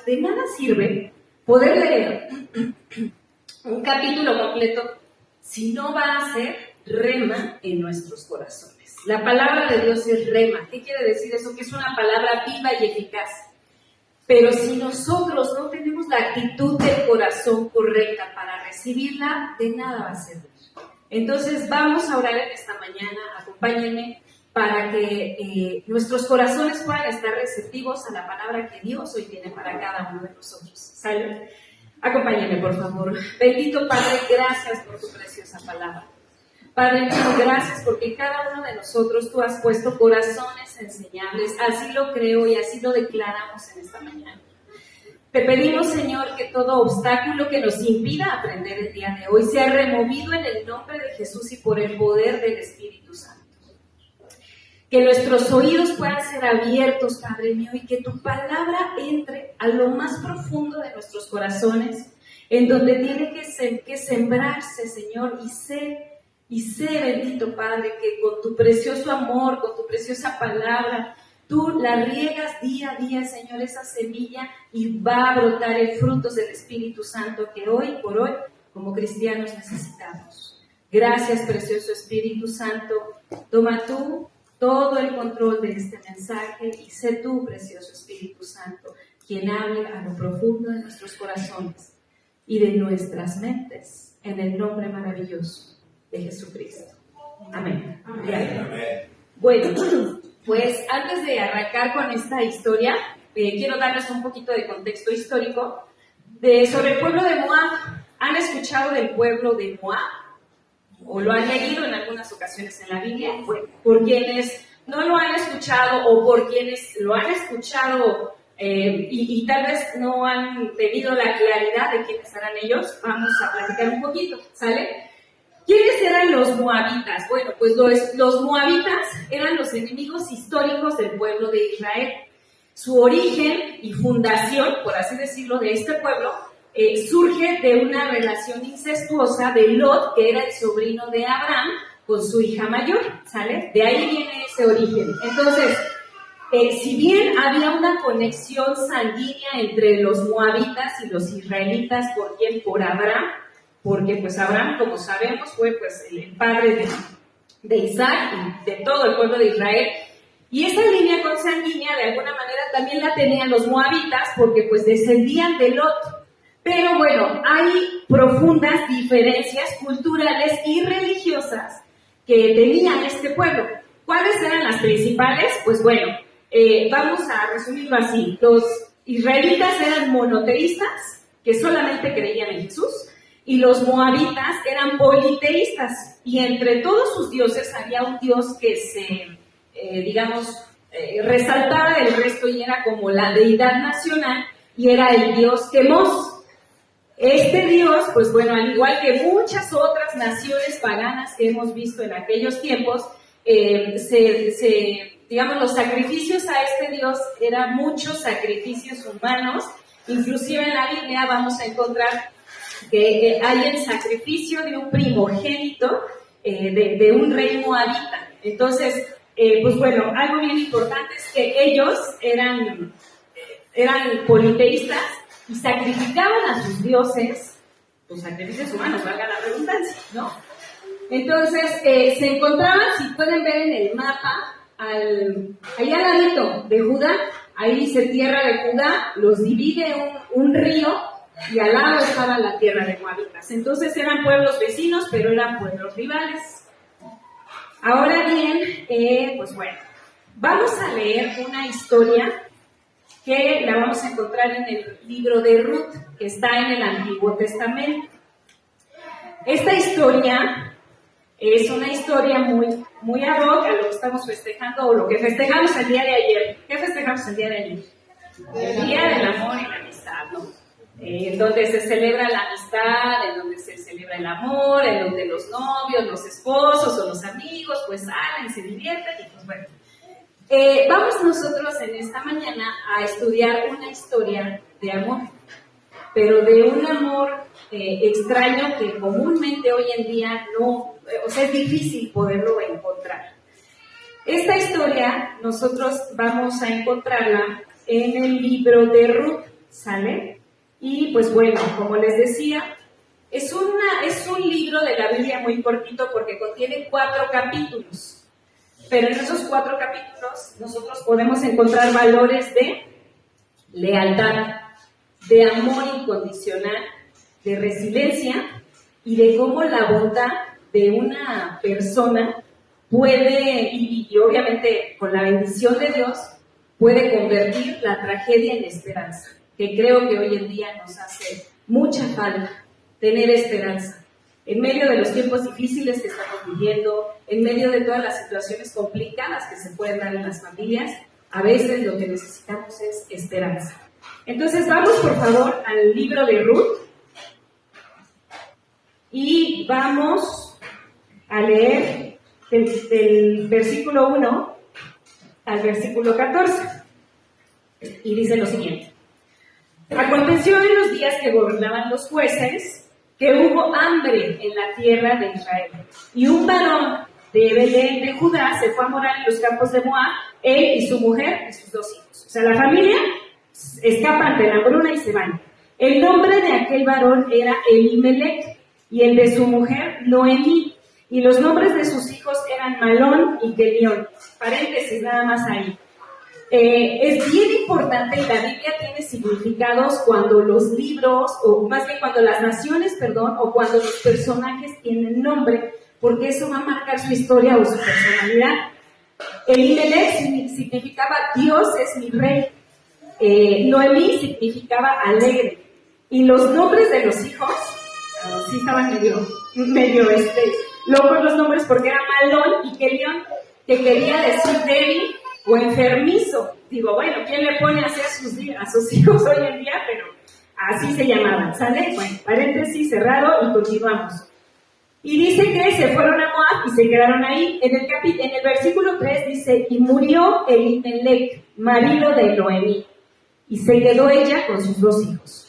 De nada sirve poder leer un capítulo completo si no va a ser rema en nuestros corazones. La palabra de Dios es rema. ¿Qué quiere decir eso? Que es una palabra viva y eficaz. Pero si nosotros no tenemos la actitud del corazón correcta para recibirla, de nada va a servir. Entonces vamos a orar en esta mañana, acompáñenme, para que nuestros corazones puedan estar receptivos a la palabra que Dios hoy tiene para cada uno de nosotros. ¿Sale? Acompáñenme, por favor. Bendito Padre, gracias por tu preciosa palabra. Padre mío, gracias porque cada uno de nosotros tú has puesto corazones enseñables. Así lo creo y así lo declaramos en esta mañana. Te pedimos, Señor, que todo obstáculo que nos impida aprender el día de hoy sea removido en el nombre de Jesús y por el poder del Espíritu Santo. Que nuestros oídos puedan ser abiertos, Padre mío, y que tu palabra entre a lo más profundo de nuestros corazones, en donde tiene que sembrarse, Señor, y sé, bendito Padre, que con tu precioso amor, con tu preciosa palabra, tú la riegas día a día, Señor, esa semilla, y va a brotar el frutos del Espíritu Santo que hoy por hoy, como cristianos, necesitamos. Gracias, precioso Espíritu Santo. Toma tú todo el control de este mensaje y sé tú, precioso Espíritu Santo, quien hable a lo profundo de nuestros corazones y de nuestras mentes, en el nombre maravilloso de Jesucristo. Amén. Amén. Bueno, pues antes de arrancar con esta historia, quiero darles un poquito de contexto histórico sobre el pueblo de Moab. ¿Han escuchado del pueblo de Moab? ¿O lo han leído en algunas ocasiones en la Biblia? Bueno, por quienes no lo han escuchado o por quienes lo han escuchado y tal vez no han tenido la claridad de quiénes eran ellos, vamos a platicar un poquito, ¿sale? ¿Quiénes eran los moabitas? Bueno, pues los moabitas eran los enemigos históricos del pueblo de Israel. Su origen y fundación, por así decirlo, de este pueblo surge de una relación incestuosa de Lot, que era el sobrino de Abraham, con su hija mayor, ¿sale? De ahí viene ese origen. Entonces, si bien había una conexión sanguínea entre los moabitas y los israelitas, por Abraham, porque pues Abraham, como sabemos, fue pues el padre de Isaac y de todo el pueblo de Israel, y esa línea consanguínea de alguna manera también la tenían los moabitas, porque pues descendían de Lot. Pero bueno, hay profundas diferencias culturales y religiosas que tenía este pueblo. ¿Cuáles eran las principales? Pues bueno, vamos a resumirlo así. Los israelitas eran monoteístas, que solamente creían en Jesús, y los moabitas eran politeístas, y entre todos sus dioses había un dios que se, resaltaba del resto y era como la deidad nacional, y era el dios Quemos. Este dios, pues bueno, al igual que muchas otras naciones paganas que hemos visto en aquellos tiempos, los sacrificios a este dios eran muchos sacrificios humanos. Inclusive en la Biblia vamos a encontrar que hay el sacrificio de un primogénito de un rey moabita. Entonces, pues bueno, algo bien importante es que ellos eran politeístas y sacrificaban a sus dioses, los sacrificios humanos, valga la redundancia, ¿no? Entonces, se encontraban, si pueden ver en el mapa, ahí al ladito de Judá, ahí dice tierra de Judá, los divide un río, y al lado estaba la tierra de moabitas. Entonces eran pueblos vecinos, pero eran pueblos rivales. Ahora bien, pues bueno, vamos a leer una historia que la vamos a encontrar en el libro de Ruth, que está en el Antiguo Testamento. Esta historia es una historia muy, muy ad hoc a lo que estamos festejando, o lo que festejamos el día de ayer. ¿Qué festejamos el día de ayer? El Día del Amor y la Amistad, ¿no? En donde se celebra la amistad, en donde se celebra el amor, en donde los novios, los esposos o los amigos pues salen, se divierten y pues bueno. Vamos nosotros en esta mañana a estudiar una historia de amor, pero de un amor extraño que comúnmente hoy en día es difícil poderlo encontrar. Esta historia nosotros vamos a encontrarla en el libro de Ruth. ¿sale? Y pues bueno, como les decía, es un libro de la Biblia muy cortito porque contiene 4 capítulos, pero en esos 4 capítulos nosotros podemos encontrar valores de lealtad, de amor incondicional, de resiliencia y de cómo la bondad de una persona puede, y obviamente con la bendición de Dios, puede convertir la tragedia en esperanza, que creo que hoy en día nos hace mucha falta tener esperanza. En medio de los tiempos difíciles que estamos viviendo, en medio de todas las situaciones complicadas que se pueden dar en las familias, a veces lo que necesitamos es esperanza. Entonces vamos por favor al libro de Ruth y vamos a leer del versículo 1 al versículo 14. Y dice lo siguiente: aconteció en los días que gobernaban los jueces que hubo hambre en la tierra de Israel, y un varón de Belén de Judá se fue a morar en los campos de Moab, él y su mujer y sus 2 hijos. O sea, la familia escapa ante la hambruna y se van. El nombre de aquel varón era Elimelech, y el de su mujer Noemí, y los nombres de sus hijos eran Malón y Kelión. Paréntesis nada más ahí. Es bien importante, y la Biblia tiene significados cuando los libros, o más bien cuando las naciones, o cuando los personajes tienen nombre, porque eso va a marcar su historia o su personalidad. Elimelech significaba Dios es mi rey. Noemí significaba alegre. Y los nombres de los hijos, sí estaban medio locos los nombres, porque era Malón y Kelión, que quería decir débil o enfermizo. Digo, bueno, ¿quién le pone así a sus hijos hoy en día? Pero así se llamaban, ¿sale? Bueno, paréntesis cerrado y continuamos. Y dice que se fueron a Moab y se quedaron ahí. En el versículo 3 dice: y murió Elimelech, marido de Noemí, y se quedó ella con sus 2 hijos.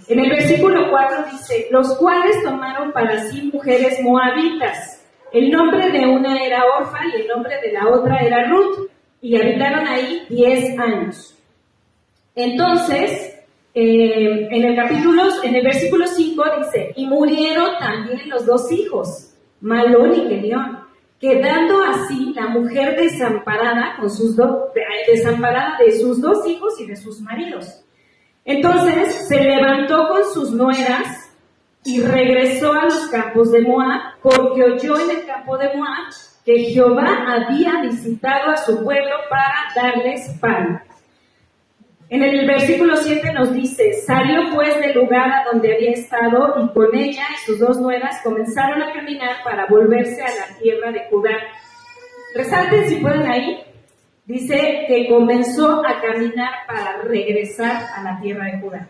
En el versículo 4 dice: los cuales tomaron para sí mujeres moabitas. El nombre de una era Orfa y el nombre de la otra era Ruth, y habitaron ahí 10 años. Entonces, en el versículo 5 dice: y murieron también los 2 hijos, Malón y Kelión, quedando así la mujer desamparada desamparada de sus 2 hijos y de sus maridos. Entonces se levantó con sus nueras y regresó a los campos de Moab, porque oyó en el campo de Moab que Jehová había visitado a su pueblo para darles pan. En el versículo 7 nos dice: salió pues del lugar a donde había estado, y con ella y sus 2 nueras comenzaron a caminar para volverse a la tierra de Judá. Resalten si pueden ahí. Dice que comenzó a caminar para regresar a la tierra de Judá.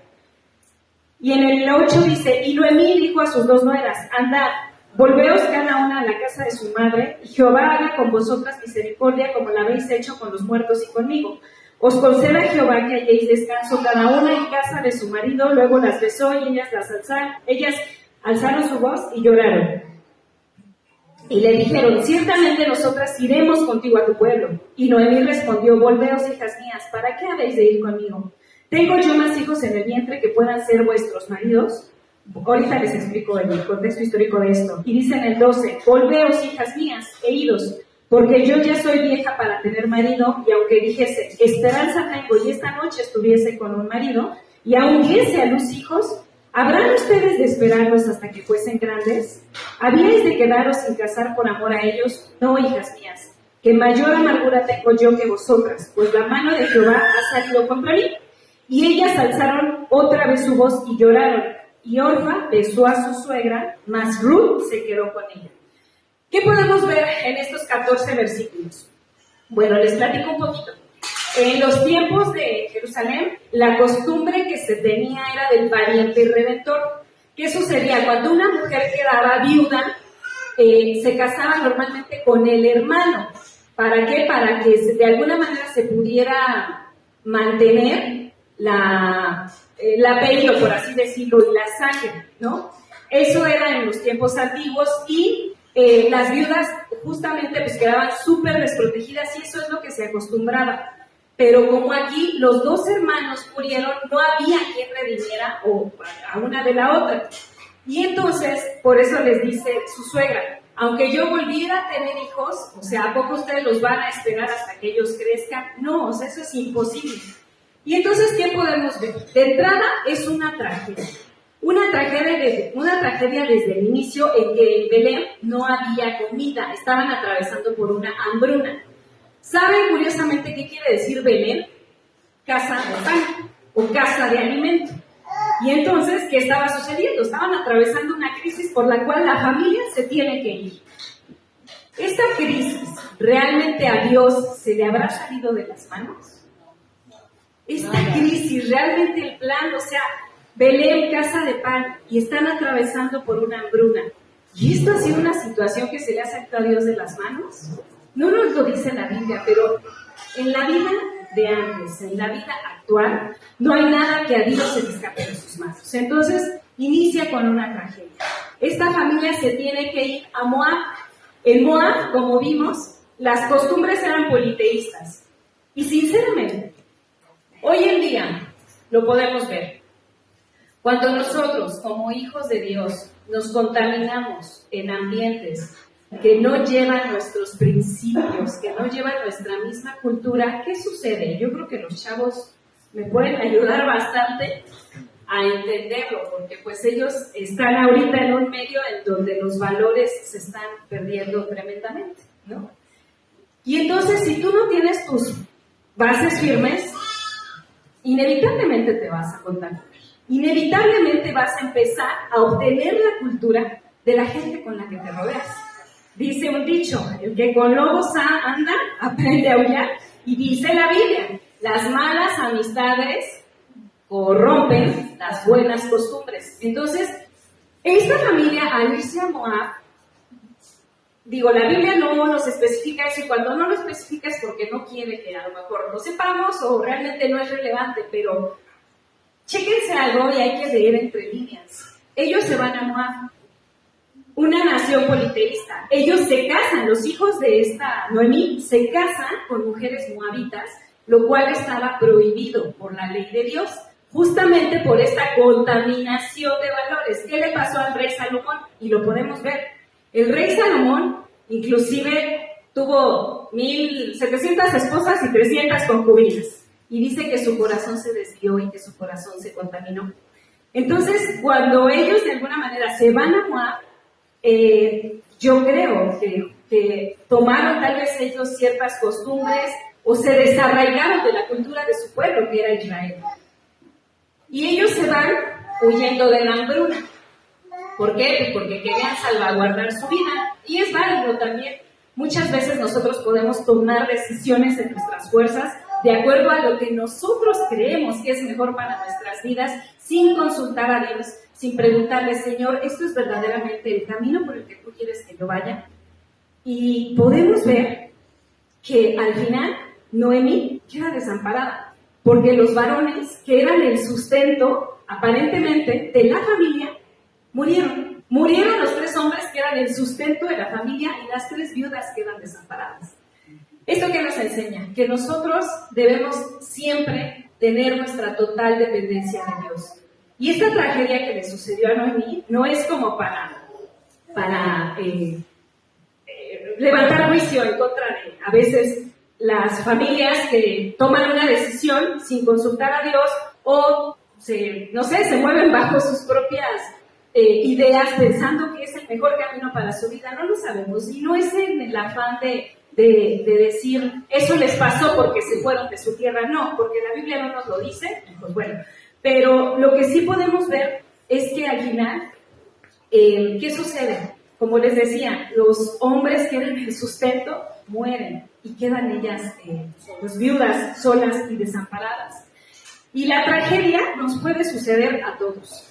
Y en el 8 dice: y Noemí dijo a sus 2 nueras: andad, volveos cada una a la casa de su madre, y Jehová haga con vosotras misericordia como la habéis hecho con los muertos y conmigo. Os conceda Jehová que halléis descanso cada una en casa de su marido. Luego las besó y ellas alzaron su voz y lloraron. Y le dijeron: ciertamente nosotras iremos contigo a tu pueblo. Y Noemí respondió: volveos, hijas mías, ¿para qué habéis de ir conmigo? ¿Tengo yo más hijos en el vientre que puedan ser vuestros maridos? Ahorita les explico el contexto histórico de esto. Y dice en el 12: volveos, hijas mías, e idos, porque yo ya soy vieja para tener marido, y aunque dijese: esperanza tengo, y esta noche estuviese con un marido, y aún diese a luz hijos, ¿habrán ustedes de esperarlos hasta que fuesen grandes? ¿Habíais de quedaros sin casar por amor a ellos? No, hijas mías, que mayor amargura tengo yo que vosotras, pues la mano de Jehová ha salido contra mí. Y ellas alzaron otra vez su voz y lloraron, y Orfa besó a su suegra, mas Ruth se quedó con ella. ¿Qué podemos ver en estos 14 versículos? Bueno, les platico un poquito. En los tiempos de Jerusalén, la costumbre que se tenía era del pariente redentor. ¿Qué sucedía? Cuando una mujer quedaba viuda, se casaba normalmente con el hermano. ¿Para qué? Para que de alguna manera se pudiera mantener el apellido, por así decirlo, y la sangre, ¿no? Eso era en los tiempos antiguos, y las viudas justamente pues quedaban súper desprotegidas, y eso es lo que se acostumbraba. pero como aquí los dos hermanos murieron, no había quien redimiera a una de la otra. Y entonces, por eso les dice su suegra, aunque yo volviera a tener hijos, o sea, ¿a poco ustedes los van a esperar hasta que ellos crezcan? No, o sea, eso es imposible. Y entonces, ¿qué podemos ver? De entrada, es una tragedia. Una tragedia desde el inicio en que en Belén no había comida, estaban atravesando por una hambruna. ¿Saben curiosamente qué quiere decir Belén? Casa de pan o casa de alimento. Y entonces, ¿qué estaba sucediendo? Estaban atravesando una crisis por la cual la familia se tiene que ir. ¿Esta crisis realmente a Dios se le habrá salido de las manos? Esta crisis, realmente el plan, o sea, Belén, casa de pan, y están atravesando por una hambruna. ¿Y esto ha sido una situación que se le ha salido a Dios de las manos? No nos lo dice la Biblia, pero en la vida de antes, en la vida actual, no hay nada que a Dios se le escape de sus manos. Entonces, inicia con una tragedia. Esta familia se tiene que ir a Moab. En Moab, como vimos, las costumbres eran politeístas. Y sinceramente, hoy en día lo podemos ver. Cuando nosotros, como hijos de Dios, nos contaminamos en ambientes que no llevan nuestros principios, que no llevan nuestra misma cultura, ¿qué sucede? Yo creo que los chavos me pueden ayudar bastante a entenderlo, porque pues ellos están ahorita en un medio en donde los valores se están perdiendo tremendamente, ¿no? Y entonces, si tú no tienes tus bases firmes, inevitablemente te vas a contaminar. Inevitablemente vas a empezar a obtener la cultura de la gente con la que te rodeas. Dice un dicho, el que con lobos anda, aprende a aullar. Y dice la Biblia, las malas amistades corrompen las buenas costumbres. Entonces, esta familia al irse a Moab, la Biblia no nos especifica eso, y cuando no lo especifica es porque no quiere que a lo mejor lo sepamos o realmente no es relevante, pero chéquense algo y hay que leer entre líneas. Ellos se van a Moab, una nación politeísta. Ellos se casan, los hijos de esta Noemí se casan con mujeres moabitas, lo cual estaba prohibido por la ley de Dios, justamente por esta contaminación de valores. ¿Qué le pasó al rey Salomón? Y lo podemos ver. El rey Salomón inclusive tuvo 1,700 esposas y 300 concubinas. Y dice que su corazón se desvió y que su corazón se contaminó. Entonces, cuando ellos de alguna manera se van a Moab, yo creo que tomaron tal vez ellos ciertas costumbres o se desarraigaron de la cultura de su pueblo, que era Israel. Y ellos se van huyendo de la hambruna. ¿Por qué? Pues porque querían salvaguardar su vida. Y es válido también. Muchas veces nosotros podemos tomar decisiones en nuestras fuerzas de acuerdo a lo que nosotros creemos que es mejor para nuestras vidas, sin consultar a Dios, sin preguntarle, Señor, ¿esto es verdaderamente el camino por el que tú quieres que yo vaya? Y podemos ver que al final Noemí queda desamparada, porque los varones que eran el sustento, aparentemente, de la familia, murieron. Murieron los 3 hombres que eran el sustento de la familia y las 3 viudas quedan desamparadas. ¿Esto qué nos enseña? Que nosotros debemos siempre tener nuestra total dependencia de Dios. Y esta tragedia que le sucedió a Noemí no es como para levantar juicio en contra de, a veces, las familias que toman una decisión sin consultar a Dios o, se mueven bajo sus propias ideas pensando que es el mejor camino para su vida. No lo sabemos. Y no es en el afán de decir, eso les pasó porque se fueron de su tierra. No, porque la Biblia no nos lo dice. Pues bueno, pero lo que sí podemos ver es que al final, ¿qué sucede? Como les decía, los hombres que eran el sustento mueren y quedan ellas pues viudas, solas y desamparadas. Y la tragedia nos puede suceder a todos.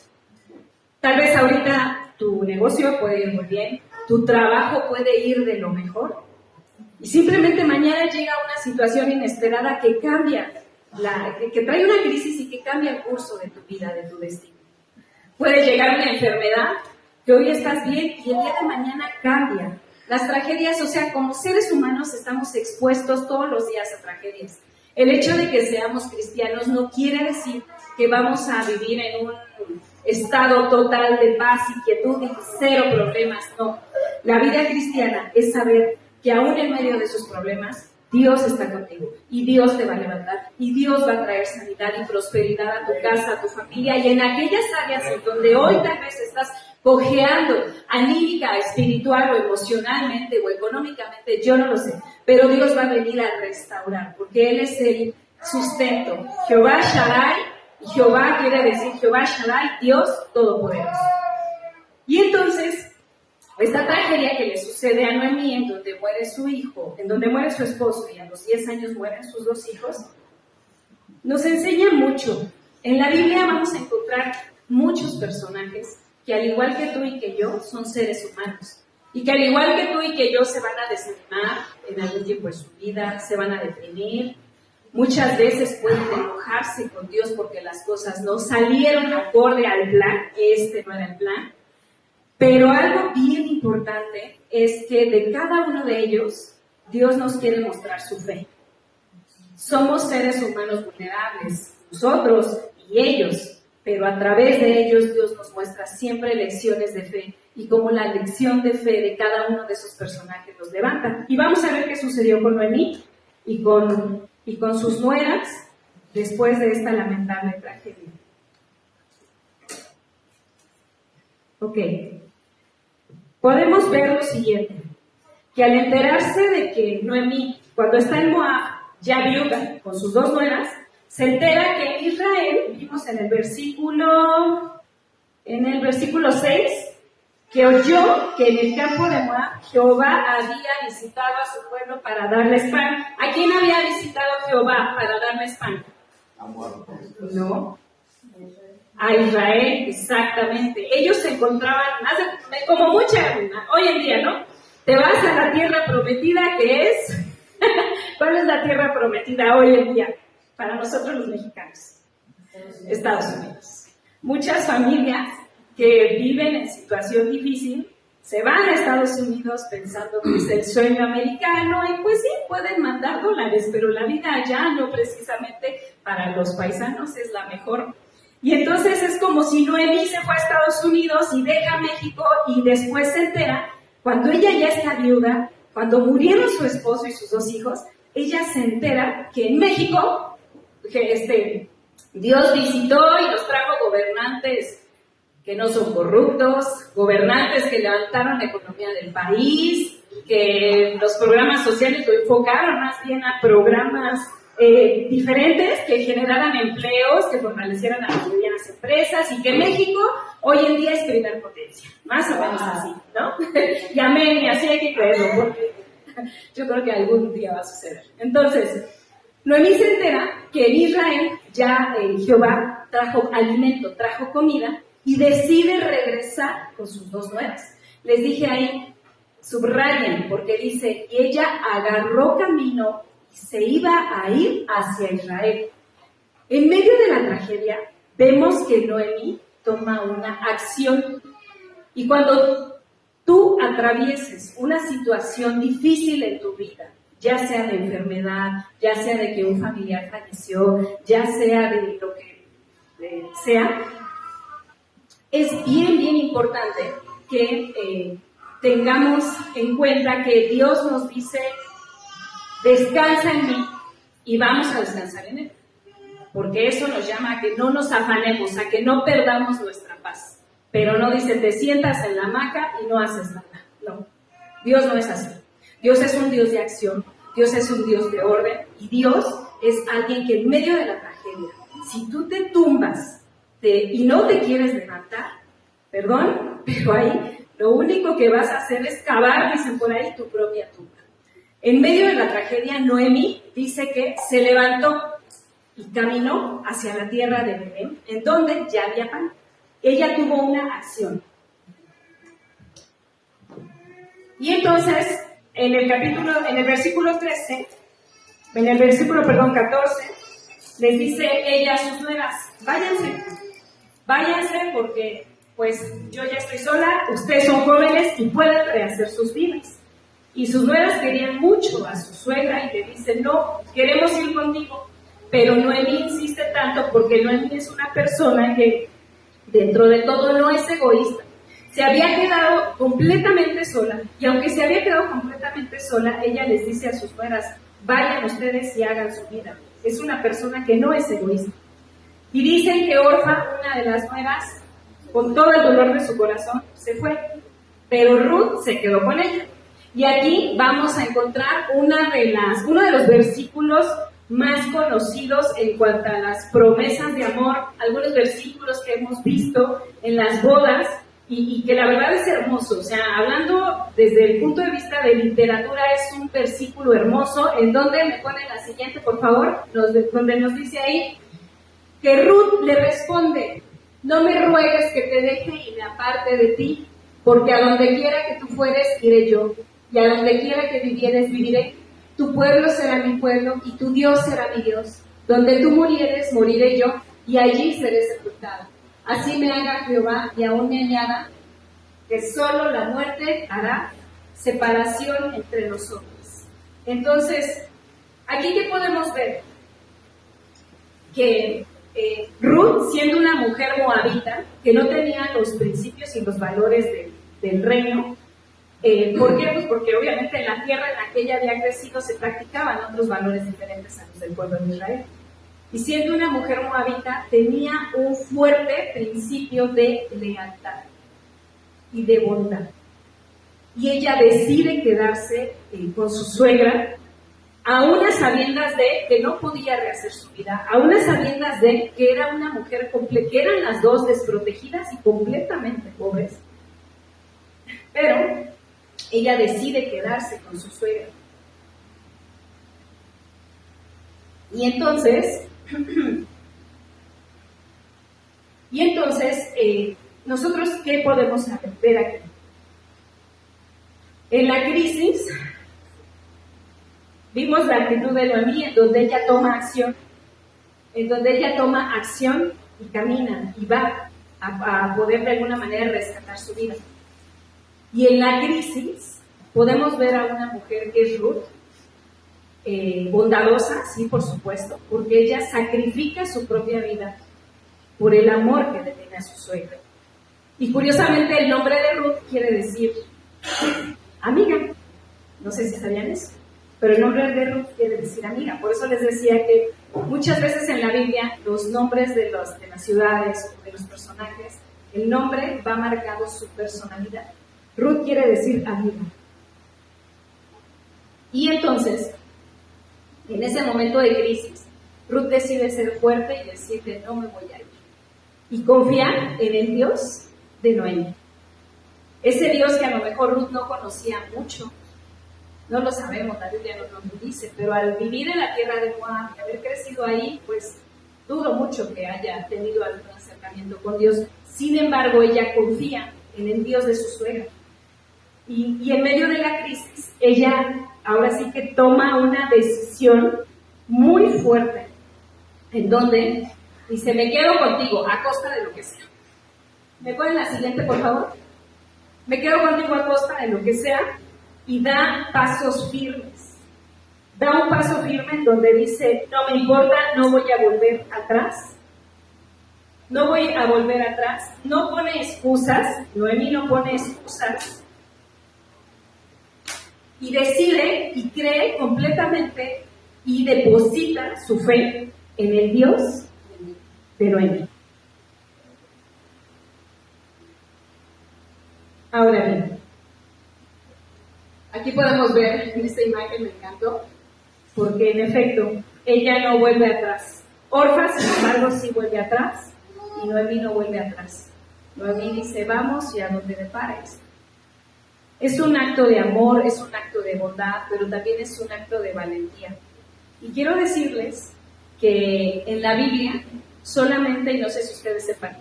Tal vez ahorita tu negocio puede ir muy bien, tu trabajo puede ir de lo mejor, y simplemente mañana llega una situación inesperada que cambia, que trae una crisis y que cambia el curso de tu vida, de tu destino. Puede llegar una enfermedad, que hoy estás bien y el día de mañana cambia. Las tragedias, o sea, como seres humanos estamos expuestos todos los días a tragedias. El hecho de que seamos cristianos no quiere decir que vamos a vivir en un estado total de paz y quietud y cero problemas, no. La vida cristiana es saber que aún en medio de sus problemas, Dios está contigo y Dios te va a levantar y Dios va a traer sanidad y prosperidad a tu casa, a tu familia y en aquellas áreas en donde hoy tal vez estás cojeando anímica, espiritual o emocionalmente o económicamente, yo no lo sé, pero Dios va a venir a restaurar porque Él es el sustento. Jehová Shaddai, y Jehová quiere decir Jehová Shaddai, Dios Todopoderoso. Y entonces, esta tragedia que le sucede a Noemí, en donde muere su hijo, en donde muere su esposo y a los 10 años mueren sus 2 hijos, nos enseña mucho. En la Biblia vamos a encontrar muchos personajes que al igual que tú y que yo son seres humanos y que al igual que tú y que yo se van a desanimar en algún tiempo de su vida, se van a deprimir, muchas veces pueden enojarse con Dios porque las cosas no salieron acorde al plan, este no era el plan. Pero algo bien importante es que de cada uno de ellos, Dios nos quiere mostrar su fe. Somos seres humanos vulnerables, nosotros y ellos, pero a través de ellos Dios nos muestra siempre lecciones de fe y cómo la lección de fe de cada uno de esos personajes nos levanta. Y vamos a ver qué sucedió con Noemí y con sus nueras después de esta lamentable tragedia. Ok. Podemos ver lo siguiente, que al enterarse de que Noemí, cuando está en Moab, ya viuda, con sus 2 nueras, se entera que Israel, vimos en el versículo 6, que oyó que en el campo de Moab Jehová había visitado a su pueblo para darles pan. ¿A quién había visitado Jehová para darles pan? A Moab. No. A Israel, exactamente. Ellos se encontraban, como hoy en día, ¿no? Te vas a la tierra prometida, que es, ¿cuál es la tierra prometida hoy en día para nosotros los mexicanos? Estados Unidos. Muchas familias que viven en situación difícil se van a Estados Unidos pensando que es el sueño americano y pues sí, pueden mandar dólares, pero la vida allá no precisamente para los paisanos es la mejor. Y entonces es como si Noemí se fue a Estados Unidos y deja México y después se entera, cuando ella ya está viuda, cuando murieron su esposo y sus 2 hijos, ella se entera que en México Dios visitó y nos trajo gobernantes que no son corruptos, gobernantes que levantaron la economía del país, que los programas sociales lo enfocaron más bien a programas diferentes que generaran empleos, que fortalecieran a las medianas empresas y que México hoy en día es primer potencia, más o menos así, ¿no? Y amén, y así hay que creerlo, porque yo creo que algún día va a suceder. Entonces, Noemí se entera que en Israel ya Jehová trajo alimento, trajo comida y decide regresar con sus 2 nueras. Les dije ahí, subrayen, porque dice, y ella agarró camino se iba a ir hacia Israel. En medio de la tragedia, vemos que Noemí toma una acción. Y cuando tú atravieses una situación difícil en tu vida, ya sea de enfermedad, ya sea de que un familiar falleció, ya sea de lo que sea, es bien importante que tengamos en cuenta que Dios nos dice, descansa en mí y vamos a descansar en Él. Porque eso nos llama a que no nos afanemos, a que no perdamos nuestra paz. Pero no dice, te sientas en la hamaca y no haces nada. No, Dios no es así. Dios es un Dios de acción, Dios es un Dios de orden y Dios es alguien que en medio de la tragedia, si tú te tumbas y no te quieres levantar, perdón, pero ahí lo único que vas a hacer es cavar, dicen por ahí, tu propia tumba. En medio de la tragedia, Noemí dice que se levantó y caminó hacia la tierra de Belén, en donde ya había pan. Ella tuvo una acción. Y entonces, en el versículo 14, les dice ella a sus nueras, váyanse porque pues yo ya estoy sola, ustedes son jóvenes y pueden rehacer sus vidas. Y sus nueras querían mucho a su suegra y le dicen, no, queremos ir contigo. Pero Noemí insiste tanto porque Noemí es una persona que dentro de todo no es egoísta. Se había quedado completamente sola, y aunque se había quedado completamente sola, ella les dice a sus nueras, vayan ustedes y hagan su vida. Es una persona que no es egoísta. Y dicen que Orfa, una de las nueras, con todo el dolor de su corazón, se fue. Pero Ruth se quedó con ella. Y aquí vamos a encontrar uno de los versículos más conocidos en cuanto a las promesas de amor, algunos versículos que hemos visto en las bodas y que la verdad es hermoso. O sea, hablando desde el punto de vista de literatura, es un versículo hermoso, en donde me ponen la siguiente, por favor, donde nos dice ahí, que Ruth le responde, no me ruegues que te deje y me aparte de ti, porque a donde quiera que tú fueres, iré yo, y a donde quiera que vivieres, viviré. Tu pueblo será mi pueblo, y tu Dios será mi Dios. Donde tú murieres, moriré yo, y allí seré sepultado. Así me haga Jehová, y aún me añada, que solo la muerte hará separación entre nosotros. Entonces, aquí ¿qué podemos ver? Que Ruth, siendo una mujer moabita, que no tenía los principios y los valores del reino, ¿por qué? Pues porque obviamente en la tierra en la que ella había crecido se practicaban otros valores diferentes a los del pueblo de Israel. Y siendo una mujer moabita, tenía un fuerte principio de lealtad y de bondad. Y ella decide quedarse con su suegra, a unas sabiendas de que no podía rehacer su vida, a unas sabiendas de que era una mujer que eran las dos desprotegidas y completamente pobres, pero ella decide quedarse con su suegra. Y entonces, nosotros, ¿qué podemos ver aquí? En la crisis, vimos la actitud de Noemí, en donde ella toma acción, y camina y va a poder de alguna manera rescatar su vida. Y en la crisis podemos ver a una mujer que es Ruth, bondadosa, sí, por supuesto, porque ella sacrifica su propia vida por el amor que le tiene a su suegra. Y curiosamente el nombre de Ruth quiere decir amiga. No sé si sabían eso, pero el nombre de Ruth quiere decir amiga. Por eso les decía que muchas veces en la Biblia los nombres de las ciudades o de los personajes, el nombre va marcado su personalidad. Ruth quiere decir amiga. Y entonces, en ese momento de crisis, Ruth decide ser fuerte y decirle, no me voy a ir. Y confiar en el Dios de Noemí. Ese Dios que a lo mejor Ruth no conocía mucho, no lo sabemos, la Biblia no nos lo dice, pero al vivir en la tierra de Moab y haber crecido ahí, pues dudo mucho que haya tenido algún acercamiento con Dios. Sin embargo, ella confía en el Dios de su suegra. Y en medio de la crisis, ella ahora sí que toma una decisión muy fuerte, en donde dice, me quedo contigo a costa de lo que sea. ¿Me ponen la siguiente, por favor? Me quedo contigo a costa de lo que sea, y da pasos firmes. Da un paso firme en donde dice, no me importa, no voy a volver atrás. No voy a volver atrás. No pone excusas, Noemí no pone excusas. Y decide y cree completamente y deposita su fe en el Dios de Noemí. Ahora bien, aquí podemos ver en esta imagen, me encantó, porque en efecto, ella no vuelve atrás. Orfa, sin embargo, sí vuelve atrás, y Noemí no vuelve atrás. Noemí dice, vamos y a donde me pares. Es un acto de amor, es un acto de bondad, pero también es un acto de valentía. Y quiero decirles que en la Biblia solamente, y no sé si ustedes sepan,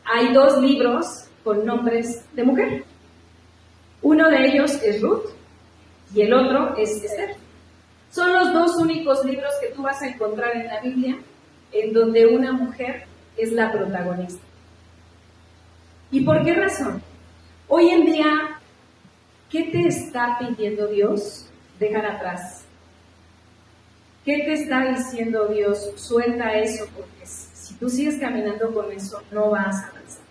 hay 2 libros con nombres de mujer. Uno de ellos es Ruth y el otro es Esther. Son los 2 únicos libros que tú vas a encontrar en la Biblia en donde una mujer es la protagonista. ¿Y por qué razón? Hoy en día, ¿qué te está pidiendo Dios dejar atrás? ¿Qué te está diciendo Dios? Suelta eso, porque si tú sigues caminando con eso, no vas a avanzar.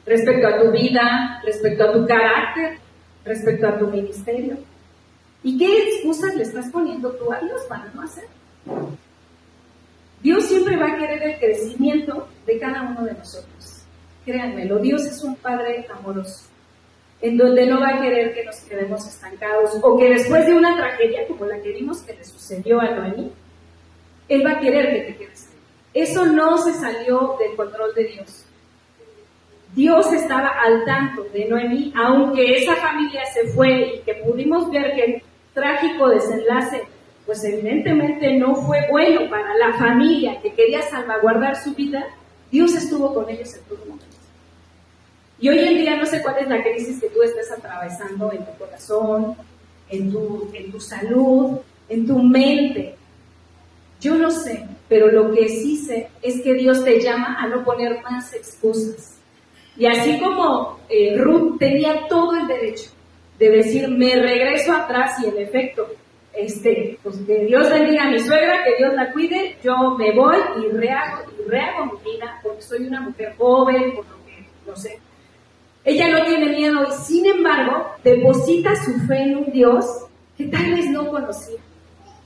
Respecto a tu vida, respecto a tu carácter, respecto a tu ministerio. ¿Y qué excusas le estás poniendo tú a Dios para no hacer? Dios siempre va a querer el crecimiento de cada uno de nosotros. Créanmelo, Dios es un Padre amoroso, en donde no va a querer que nos quedemos estancados, o que después de una tragedia como la que vimos que le sucedió a Noemí, Él va a querer que te quedes ahí. Eso no se salió del control de Dios. Dios estaba al tanto de Noemí, aunque esa familia se fue y que pudimos ver que el trágico desenlace, pues evidentemente no fue bueno para la familia que quería salvaguardar su vida. Dios estuvo con ellos en todo momento. Y hoy en día no sé cuál es la crisis que tú estés atravesando en tu corazón, en tu salud, en tu mente. Yo no sé, pero lo que sí sé es que Dios te llama a no poner más excusas. Y así como Ruth tenía todo el derecho de decir, me regreso atrás, y en efecto, pues que Dios bendiga a mi suegra, que Dios la cuide, yo me voy y rehago mi vida, porque soy una mujer joven, por lo que, no sé. Ella no tiene miedo y sin embargo deposita su fe en un Dios que tal vez no conocía.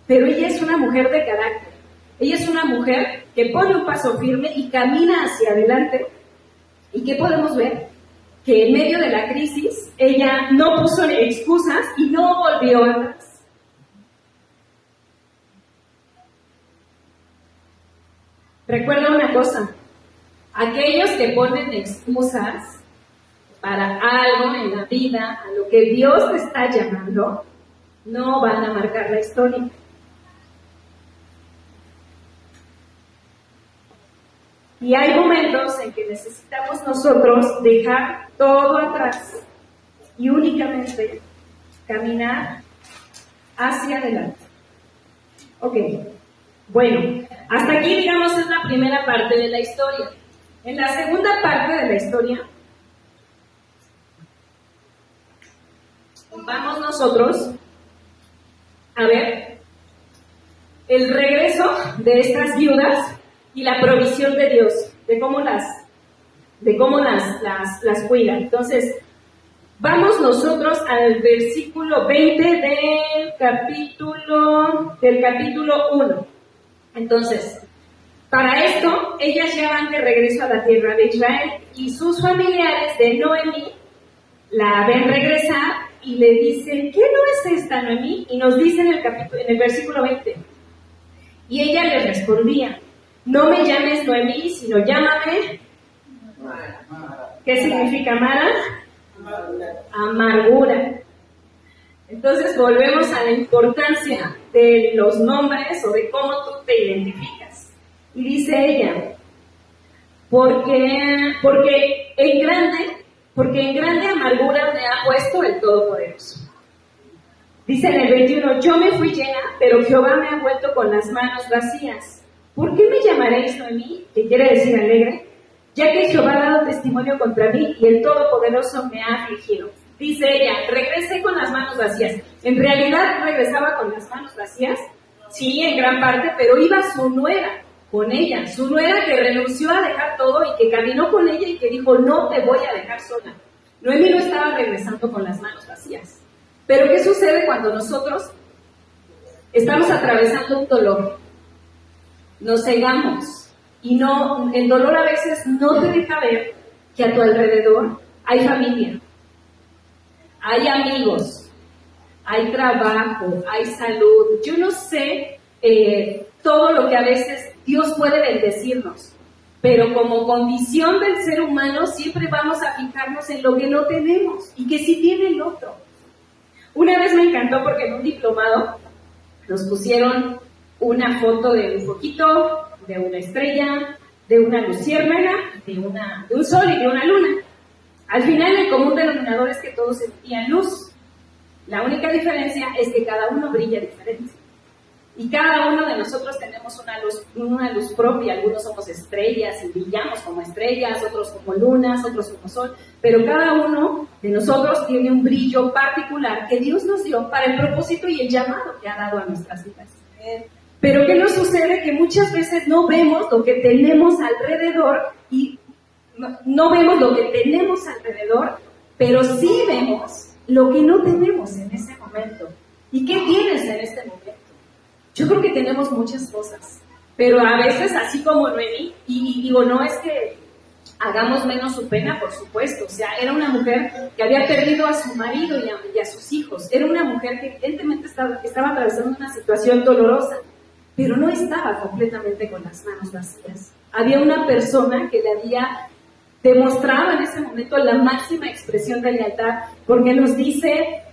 Pero ella es una mujer de carácter. Ella es una mujer que pone un paso firme y camina hacia adelante. ¿Y qué podemos ver? Que en medio de la crisis ella no puso excusas y no volvió atrás. Recuerda una cosa, aquellos que ponen excusas para algo en la vida, a lo que Dios te está llamando, no van a marcar la historia. Y hay momentos en que necesitamos nosotros dejar todo atrás y únicamente caminar hacia adelante. Ok, bueno, hasta aquí digamos es la primera parte de la historia. En la segunda parte de la historia, vamos nosotros a ver el regreso de estas viudas y la provisión de Dios, de cómo las cuida. Entonces, vamos nosotros al versículo 20 del capítulo 1. Entonces, para esto, ellas ya van de regreso a la tierra de Israel y sus familiares de Noemí la ven regresar y le dicen, ¿qué no es esta Noemí? Y nos dice en el versículo 20. Y ella les respondía, no me llames Noemí, sino llámame. ¿Qué significa Mara? Amargura. Entonces volvemos a la importancia de los nombres o de cómo tú te identificas. Y dice ella, porque en grande amargura me ha puesto el Todopoderoso. Dice en el 21, yo me fui llena, pero Jehová me ha vuelto con las manos vacías. ¿Por qué me llamaréis Noemí? Que quiere decir alegre, ya que Jehová ha dado testimonio contra mí y el Todopoderoso me ha afligido. Dice ella, regresé con las manos vacías. ¿En realidad regresaba con las manos vacías? Sí, en gran parte, pero iba su nuera con ella. Su nuera que renunció a dejar todo y que caminó con ella y que dijo, no te voy a dejar sola. Noemí no estaba regresando con las manos vacías. Pero ¿qué sucede cuando nosotros estamos atravesando un dolor? Nos cegamos y no, el dolor a veces no te deja ver que a tu alrededor hay familia, hay amigos, hay trabajo, hay salud. Yo no sé todo lo que a veces Dios puede bendecirnos, pero como condición del ser humano siempre vamos a fijarnos en lo que no tenemos y que sí tiene el otro. Una vez me encantó porque en un diplomado nos pusieron una foto de un foquito, de una estrella, de una luciérnaga, de un sol y de una luna. Al final el común denominador es que todos emitían luz. La única diferencia es que cada uno brilla diferente. Y cada uno de nosotros tenemos una luz propia, algunos somos estrellas y brillamos como estrellas, otros como lunas, otros como sol, pero cada uno de nosotros tiene un brillo particular que Dios nos dio para el propósito y el llamado que ha dado a nuestras vidas. Pero ¿qué nos sucede? Que muchas veces no vemos lo que tenemos alrededor y no vemos lo que tenemos alrededor, pero sí vemos lo que no tenemos en ese momento. ¿Y qué tienes en este momento? Yo creo que tenemos muchas cosas, pero a veces, así como Noemí, y digo, no es que hagamos menos su pena, por supuesto, o sea, era una mujer que había perdido a su marido y a sus hijos, era una mujer que evidentemente estaba atravesando una situación dolorosa, pero no estaba completamente con las manos vacías. Había una persona que le había demostrado en ese momento la máxima expresión de lealtad, porque nos dice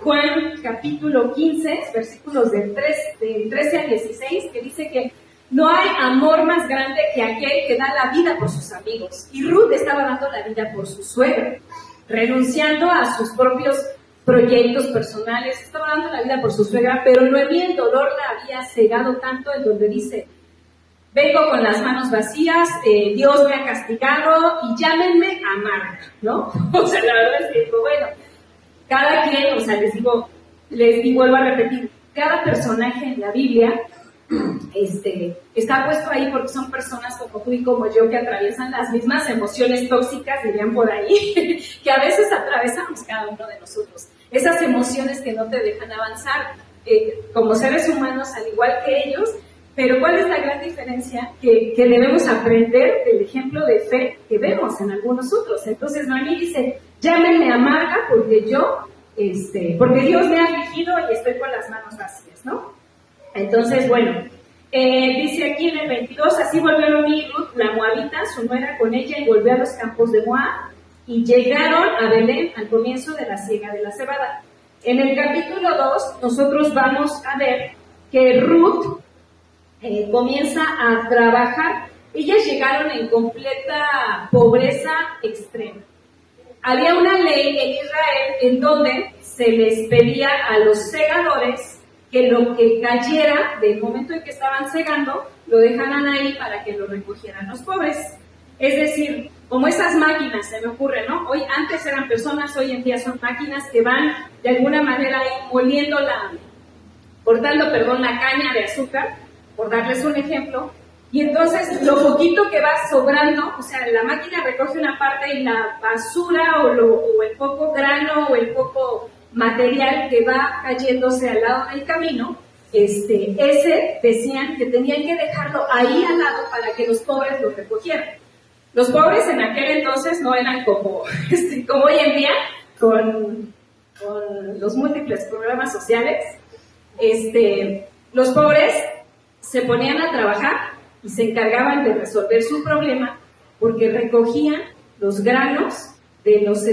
Juan capítulo 15, versículos del 13 al 16, que dice que no hay amor más grande que aquel que da la vida por sus amigos. Y Ruth estaba dando la vida por su suegra, renunciando a sus propios proyectos personales, estaba dando la vida por su suegra, pero Noemí el dolor la había cegado tanto, en donde dice: vengo con las manos vacías, Dios me ha castigado y llámenme amarga, ¿no? O sea, la verdad es que digo, bueno, cada quien, o sea, les digo, vuelvo a repetir, cada personaje en la Biblia está puesto ahí porque son personas como tú y como yo que atraviesan las mismas emociones tóxicas, dirían por ahí, que a veces atravesamos cada uno de nosotros. Esas emociones que no te dejan avanzar como seres humanos, al igual que ellos. Pero ¿cuál es la gran diferencia? Que debemos aprender del ejemplo de fe que vemos en algunos otros. Entonces Noemí dice: llámenme amarga porque porque Dios me ha afligido y estoy con las manos vacías, ¿no? Entonces, bueno, dice aquí en el 22: así volvió Noemí, Ruth, la moabita, su nuera, con ella, y volvió a los campos de Moab, y llegaron a Belén al comienzo de la siega de la cebada. En el capítulo 2 nosotros vamos a ver que Ruth comienza a trabajar. Ellas llegaron en completa pobreza extrema. Había una ley en Israel en donde se les pedía a los segadores que lo que cayera del momento en que estaban segando lo dejaran ahí para que lo recogieran los pobres. Es decir, como esas máquinas, se me ocurre, ¿no? Antes eran personas, hoy en día son máquinas que van de alguna manera ahí cortando la caña de azúcar, por darles un ejemplo, y entonces lo poquito que va sobrando, o sea, la máquina recoge una parte y la basura o el poco grano o el poco material que va cayéndose al lado del camino, ese decían que tenían que dejarlo ahí al lado para que los pobres lo recogieran. Los pobres en aquel entonces no eran como hoy en día, con los múltiples programas sociales. Los pobres se ponían a trabajar y se encargaban de resolver su problema porque recogían los granos de los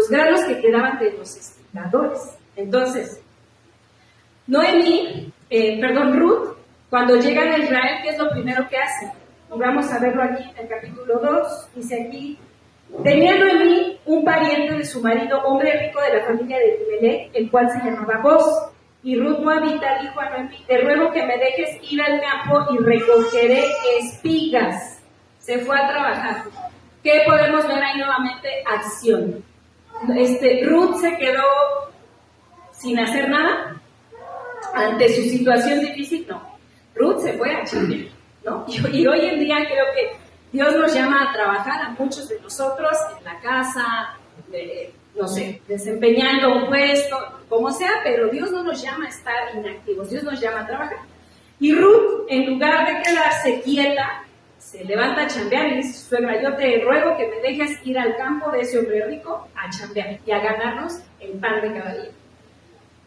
granos que quedaban de los espigadores. Entonces, Ruth, cuando llegan a Israel, ¿qué es lo primero que hace? Y vamos a verlo aquí en el capítulo 2, dice aquí: tenía Noemí un pariente de su marido, hombre rico de la familia de Elimelech, el cual se llamaba Boz. Y Ruth moabita dijo a Noemí: te ruego que me dejes ir al campo y recogeré espigas. Se fue a trabajar. ¿Qué podemos ver ahí nuevamente? Acción. Ruth se quedó sin hacer nada ante su situación difícil. No, Ruth se fue a chambear, ¿no? Y hoy en día creo que Dios nos llama a trabajar a muchos de nosotros en la casa, desempeñando un puesto, como sea, pero Dios no nos llama a estar inactivos, Dios nos llama a trabajar. Y Ruth, en lugar de quedarse quieta, se levanta a chambear y dice a su suegra: yo te ruego que me dejes ir al campo de ese hombre rico a chambear y a ganarnos el pan de cada día.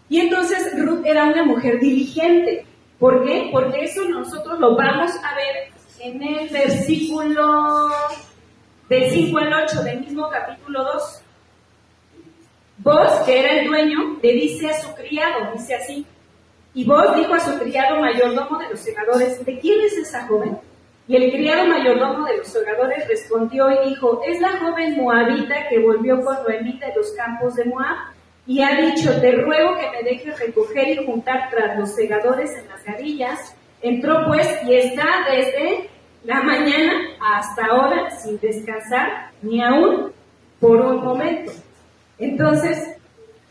Y entonces Ruth era una mujer diligente. ¿Por qué? Porque eso nosotros lo vamos a ver en el versículo del 5 al 8 del mismo capítulo 2. Boz, que era el dueño, le dice a su criado, dice así: y Boz dijo a su criado mayordomo de los segadores: ¿de quién es esa joven? Y el criado mayordomo de los segadores respondió y dijo: es la joven moabita que volvió con Noemí de los campos de Moab. y ha dicho, te ruego que me dejes recoger y juntar tras los segadores en las gavillas. Entró pues y está desde la mañana hasta ahora sin descansar ni aún por un momento. Entonces,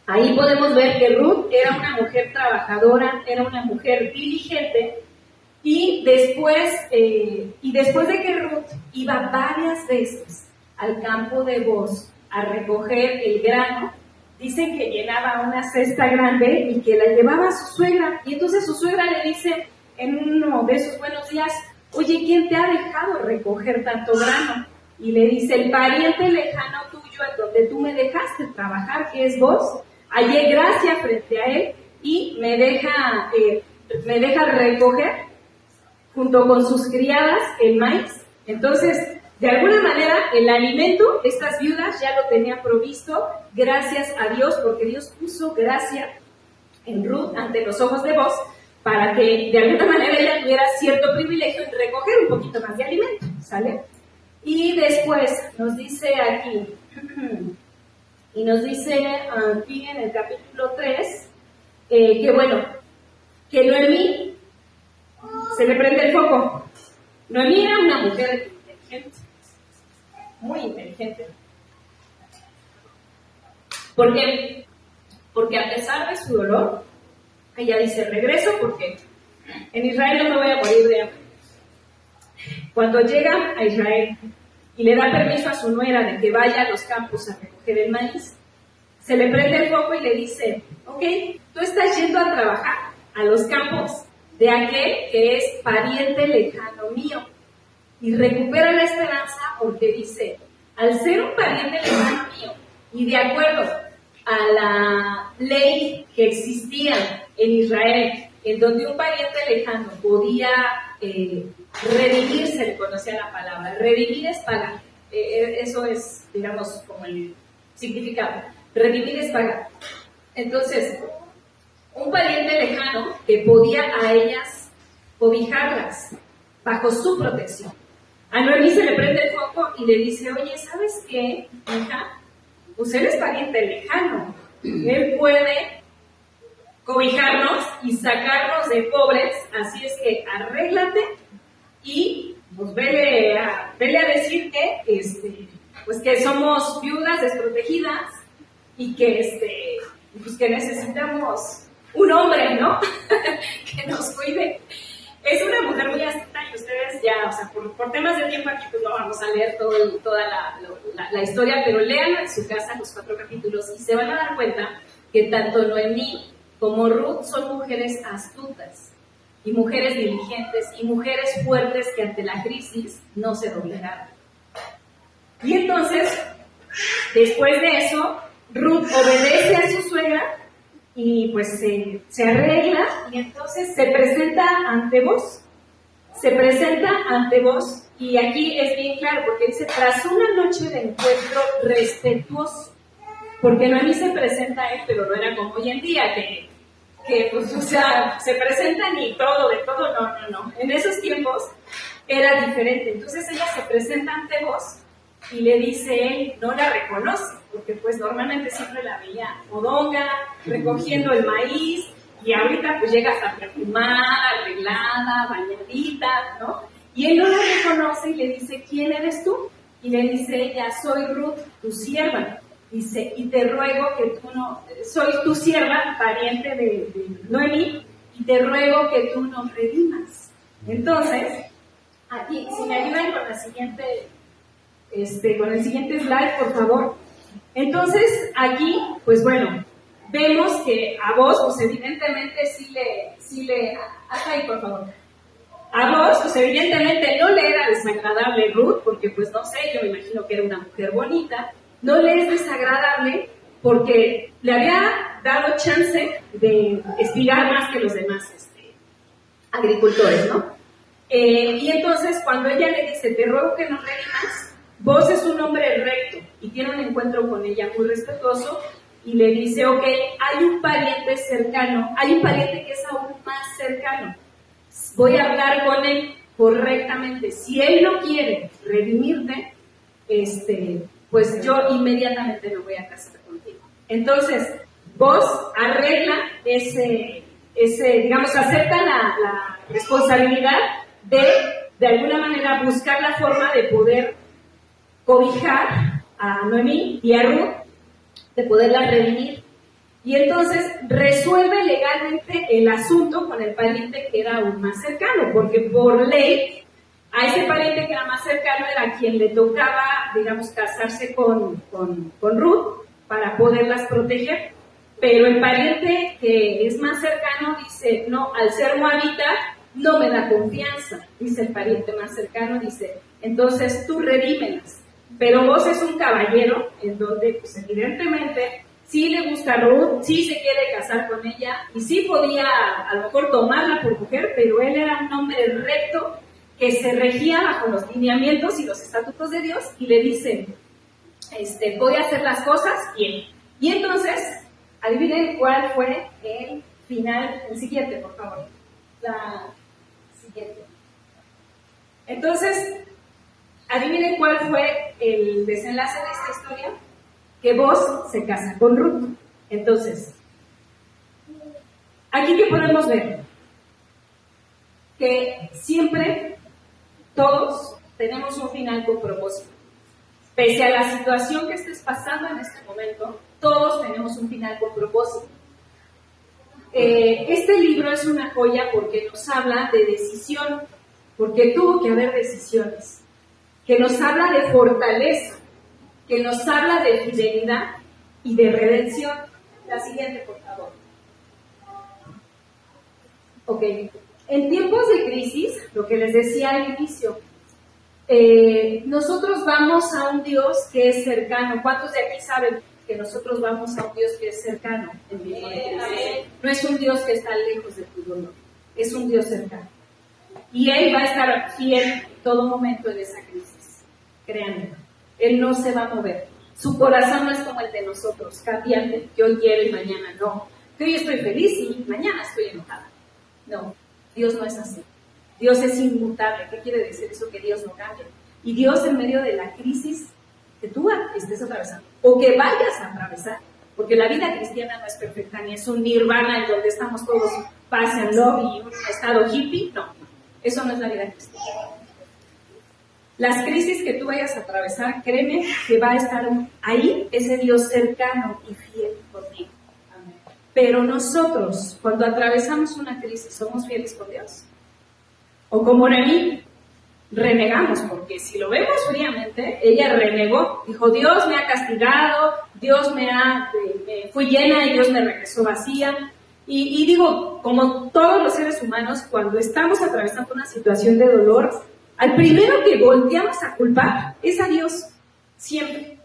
ahí podemos ver que Ruth era una mujer trabajadora, era una mujer diligente, y después de que Ruth iba varias veces al campo de Booz a recoger el grano, dicen que llenaba una cesta grande y que la llevaba a su suegra, y entonces su suegra le dice en uno de esos buenos días, oye, ¿quién te ha dejado recoger tanto grano? Y le dice, el pariente lejano tuyo en donde tú me dejaste trabajar, que es Booz. Hallé gracia frente a él y me deja recoger junto con sus criadas el maíz. Entonces, de alguna manera, el alimento, estas viudas ya lo tenían provisto, gracias a Dios, porque Dios puso gracia en Ruth ante los ojos de Booz, para que de alguna manera ella tuviera cierto privilegio en recoger un poquito más de alimento, ¿sale? Y después nos dice aquí, y nos dice aquí en el capítulo 3, que bueno, que Noemí se le prende el foco. Noemí era una mujer inteligente, muy inteligente. ¿Por qué? Porque a pesar de su dolor, ella dice, regreso porque en Israel no me voy a morir de hambre. Cuando llega a Israel y le da permiso a su nuera de que vaya a los campos a recoger el maíz, se le prende el foco y le dice, ok, tú estás yendo a trabajar a los campos de aquel que es pariente lejano mío. Y recupera la esperanza porque dice, al ser un pariente lejano mío y de acuerdo a la ley que existía en Israel, en donde un pariente lejano podía redimir, se le conocía la palabra, redimir es pagar, eso es, digamos, como el significado, redimir es pagar. Entonces, un pariente lejano que podía a ellas cobijarlas bajo su protección. A Noemí se le prende el foco y le dice, oye, ¿sabes qué, hija? Pues él es pariente lejano, él puede cobijarnos y sacarnos de pobres, así es que arréglate y pues vele a decir que pues que somos viudas desprotegidas y que pues que necesitamos un hombre, ¿no? que nos cuide. Es una mujer muy astuta y ustedes ya, o sea, por temas de tiempo aquí pues no vamos a leer toda la historia, pero léanla en su casa los 4 capítulos y se van a dar cuenta que tanto Noemí como Ruth son mujeres astutas y mujeres diligentes y mujeres fuertes que ante la crisis no se doblegaron. Y entonces, después de eso, Ruth obedece a su suegra y pues se arregla y entonces se presenta ante Booz. Se presenta ante Booz y aquí es bien claro porque dice, tras una noche de encuentro respetuoso, porque Noemí se presenta a él, pero no era como hoy en día que pues, o sea, se presentan y todo, de todo, no. En esos tiempos era diferente. Entonces ella se presenta ante Booz y le dice él, no la reconoce, porque pues normalmente siempre la veía modonga, recogiendo el maíz, y ahorita pues llega hasta perfumada, arreglada, bañadita, ¿no? Y él no la reconoce y le dice, ¿quién eres tú? Y le dice ella, soy Ruth, tu sierva. Dice, y te ruego que tú no, soy tu sierva, pariente de Noemí, y te ruego que tú nos redimas. Entonces, aquí, si me ayudan con la siguiente, con el siguiente slide, por favor. Entonces, aquí, pues bueno, vemos que a Booz, pues evidentemente sí le, hasta ahí, por favor. A Booz, pues evidentemente no le era desagradable Ruth, porque pues no sé, yo me imagino que era una mujer bonita. No le es desagradable porque le había dado chance de espigar más que los demás agricultores, ¿no? Y entonces cuando ella le dice, te ruego que nos redimas, Booz es un hombre recto y tiene un encuentro con ella muy respetuoso y le dice, ok, hay un pariente cercano, hay un pariente que es aún más cercano, voy a hablar con él correctamente, si él no quiere redimirte, pues yo inmediatamente me voy a casar contigo. Entonces, vos arregla digamos, acepta la responsabilidad de alguna manera buscar la forma de poder cobijar a Noemí y a Ruth, de poderla redimir. Y entonces resuelve legalmente el asunto con el pariente que era aún más cercano, porque por ley a ese pariente que era más cercano era quien le tocaba, digamos, casarse con Ruth para poderlas proteger. Pero el pariente que es más cercano dice, no, al ser moabita no me da confianza, dice el pariente más cercano, dice, entonces tú redímelas. Pero vos es un caballero en donde, pues evidentemente, sí le gusta a Ruth, sí se quiere casar con ella, y sí podía a lo mejor tomarla por mujer, pero él era un hombre recto que se regía bajo los lineamientos y los estatutos de Dios, y le dice, voy a hacer las cosas bien. Y entonces, adivinen cuál fue el final, el siguiente, por favor. La siguiente. Entonces, adivinen cuál fue el desenlace de esta historia. Que Boaz se casa con Ruth. Entonces, aquí que podemos ver que siempre todos tenemos un final con propósito. Pese a la situación que estés pasando en este momento, todos tenemos un final con propósito. Este libro es una joya porque nos habla de decisión, porque tuvo que haber decisiones, que nos habla de fortaleza, que nos habla de fidelidad y de redención. La siguiente, por favor. Ok. En tiempos de crisis, lo que les decía al inicio, nosotros vamos a un Dios que es cercano. ¿Cuántos de aquí saben que nosotros vamos a un Dios que es cercano en tiempos de crisis? No es un Dios que está lejos de tu dolor, es un Dios cercano. Y Él va a estar fiel en todo momento en esa crisis. Créanme. Él no se va a mover. Su corazón no es como el de nosotros, cambiante, que hoy quiero y mañana no. Que hoy estoy feliz y mañana estoy enojada. No, Dios no es así. Dios es inmutable. ¿Qué quiere decir eso? Que Dios no cambia. Y Dios en medio de la crisis que tú estés atravesando, o que vayas a atravesar, porque la vida cristiana no es perfecta, ni es un nirvana en donde estamos todos paz and love y un estado hippie. No, eso no es la vida cristiana. Las crisis que tú vayas a atravesar, créeme que va a estar ahí ese Dios cercano y fiel contigo. Amén. Pero nosotros, cuando atravesamos una crisis, ¿somos fieles con Dios? O como Noemí, renegamos, porque si lo vemos fríamente, ella renegó, dijo, Dios me ha castigado, me fui llena y Dios me regresó vacía. Y digo, como todos los seres humanos, cuando estamos atravesando una situación de dolor, al primero que volteamos a culpar es a Dios, siempre.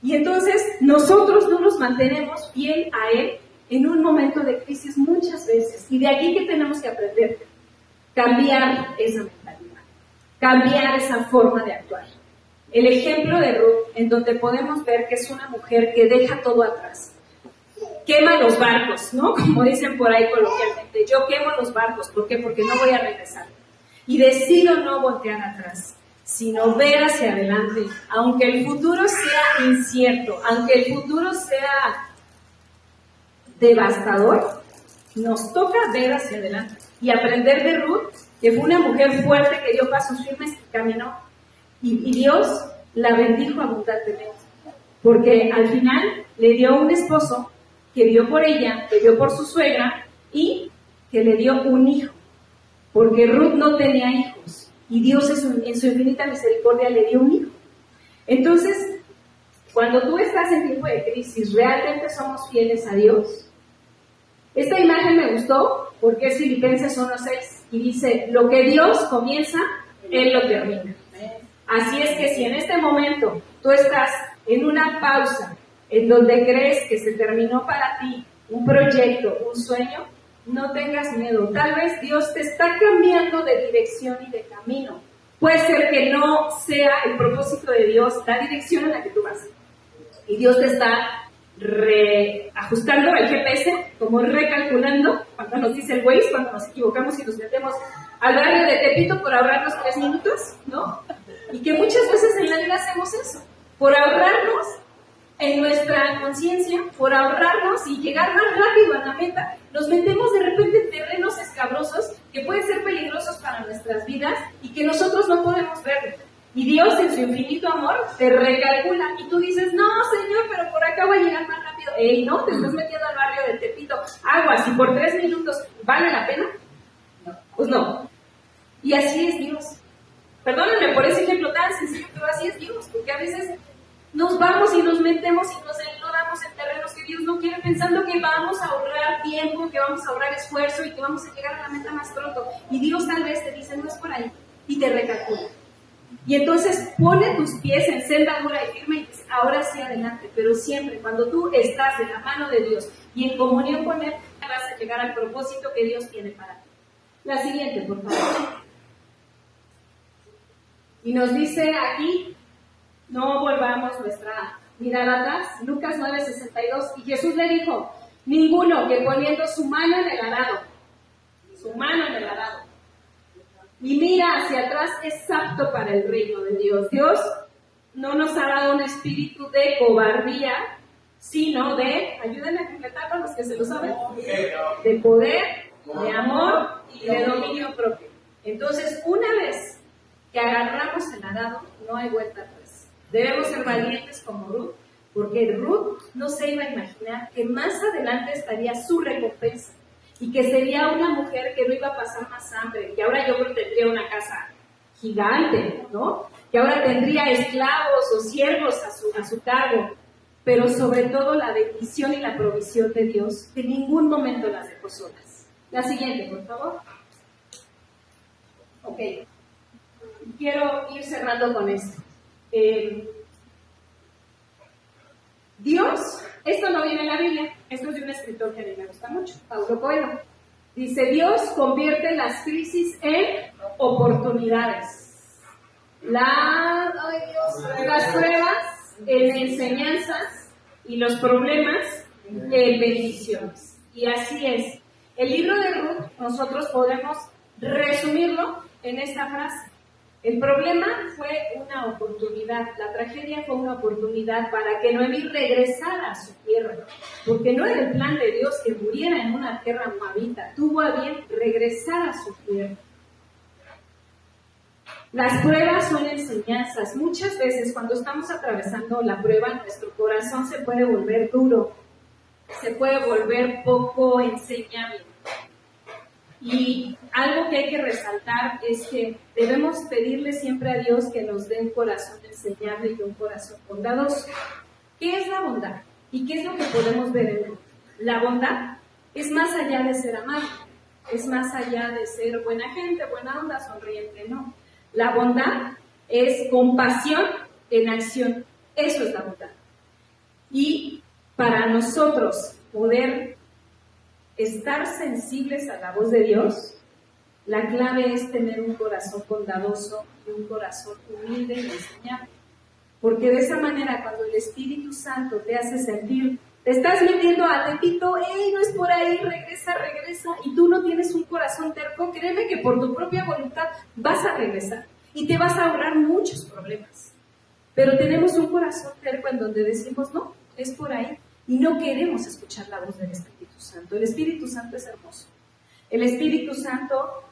Y entonces nosotros no nos mantenemos fiel a Él en un momento de crisis muchas veces. Y de aquí que tenemos que aprender, cambiar esa mentalidad, cambiar esa forma de actuar. El ejemplo de Ruth, en donde podemos ver que es una mujer que deja todo atrás. Quema los barcos, ¿no? Como dicen por ahí coloquialmente, yo quemo los barcos. ¿Por qué? Porque no voy a regresar. Y decido no voltear atrás, sino ver hacia adelante, aunque el futuro sea incierto, aunque el futuro sea devastador, nos toca ver hacia adelante y aprender de Ruth, que fue una mujer fuerte que dio pasos firmes y caminó, y Dios la bendijo abundantemente, porque al final le dio un esposo que dio por ella, que dio por su suegra y que le dio un hijo. Porque Ruth no tenía hijos y Dios en su infinita misericordia le dio un hijo. Entonces, cuando tú estás en tiempo de crisis, ¿realmente somos fieles a Dios? Esta imagen me gustó porque es Filipenses 1:6 y dice, lo que Dios comienza, Él lo termina. Así es que si en este momento tú estás en una pausa en donde crees que se terminó para ti un proyecto, un sueño, no tengas miedo. Tal vez Dios te está cambiando de dirección y de camino. Puede ser que no sea el propósito de Dios la dirección en la que tú vas. Y Dios te está reajustando el GPS, como recalculando, cuando nos dice el Waze, cuando nos equivocamos y nos metemos al barrio de Tepito por ahorrarnos 3 minutos, ¿no? Y que muchas veces en la vida hacemos eso. Por ahorrarnos en nuestra conciencia, por ahorrarnos y llegar más rápido a la meta, nos metemos de repente en terrenos escabrosos que pueden ser peligrosos para nuestras vidas y que nosotros no podemos ver. Y Dios, en su infinito amor, te recalcula y tú dices, no, Señor, pero por acá voy a llegar más rápido. ¡Ey, no! Te estás metiendo al barrio del Tepito. Aguas, y por 3 minutos, ¿vale la pena? No. Pues no. Y así es Dios. Perdónenme por ese ejemplo tan sencillo, pero así es Dios, porque a veces nos vamos y nos metemos y nos enlodamos en terrenos que Dios no quiere, pensando que vamos a ahorrar tiempo, que vamos a ahorrar esfuerzo y que vamos a llegar a la meta más pronto. Y Dios tal vez te dice, no es por ahí, y te recalcula. Y entonces pone tus pies en senda dura y firme y dice, ahora sí adelante. Pero siempre, cuando tú estás en la mano de Dios y en comunión con Él, vas a llegar al propósito que Dios tiene para ti. La siguiente, por favor. Y nos dice aquí, no volvamos nuestra mirada atrás, Lucas 9:62, y Jesús le dijo, ninguno que poniendo su mano en el arado, y mira hacia atrás es apto para el reino de Dios. Dios no nos ha dado un espíritu de cobardía, sino de, ayúdenme a completarlo los que se lo saben, de poder, de amor y de dominio propio. Entonces, una vez que agarramos el arado, no hay vuelta atrás. Debemos ser valientes como Ruth, porque Ruth no se iba a imaginar que más adelante estaría su recompensa y que sería una mujer que no iba a pasar más hambre, que ahora yo creo que tendría una casa gigante, ¿no? Que ahora tendría esclavos o siervos a su cargo, pero sobre todo la bendición y la provisión de Dios, que en ningún momento las dejó solas. La siguiente, por favor. Ok. Quiero ir cerrando con esto. Dios, esto no viene en la Biblia, esto es de un escritor que a mí me gusta mucho, Paulo Coelho. Dice, Dios convierte las crisis en oportunidades. Las pruebas en enseñanzas y los problemas en bendiciones. Y así es. El libro de Ruth, nosotros podemos resumirlo en esta frase. El problema fue una oportunidad, la tragedia fue una oportunidad para que Noemí regresara a su tierra, porque no era el plan de Dios que muriera en una tierra moabita, tuvo a bien regresar a su tierra. Las pruebas son enseñanzas. Muchas veces cuando estamos atravesando la prueba, nuestro corazón se puede volver duro, se puede volver poco enseñable. Y algo que hay que resaltar es que debemos pedirle siempre a Dios que nos dé un corazón enseñable y un corazón bondadoso. ¿Qué es la bondad? ¿Y qué es lo que podemos ver en él? La bondad es más allá de ser amable, es más allá de ser buena gente, buena onda, sonriente, no. La bondad es compasión en acción, eso es la bondad. Y para nosotros poder estar sensibles a la voz de Dios, la clave es tener un corazón bondadoso y un corazón humilde y enseñable. Porque de esa manera, cuando el Espíritu Santo te hace sentir, te estás metiendo a Tepito, ¡ey, no es por ahí, regresa! Y tú no tienes un corazón terco, créeme que por tu propia voluntad vas a regresar y te vas a ahorrar muchos problemas. Pero tenemos un corazón terco en donde decimos, no, es por ahí. Y no queremos escuchar la voz del Espíritu Santo. El Espíritu Santo es hermoso. El Espíritu Santo,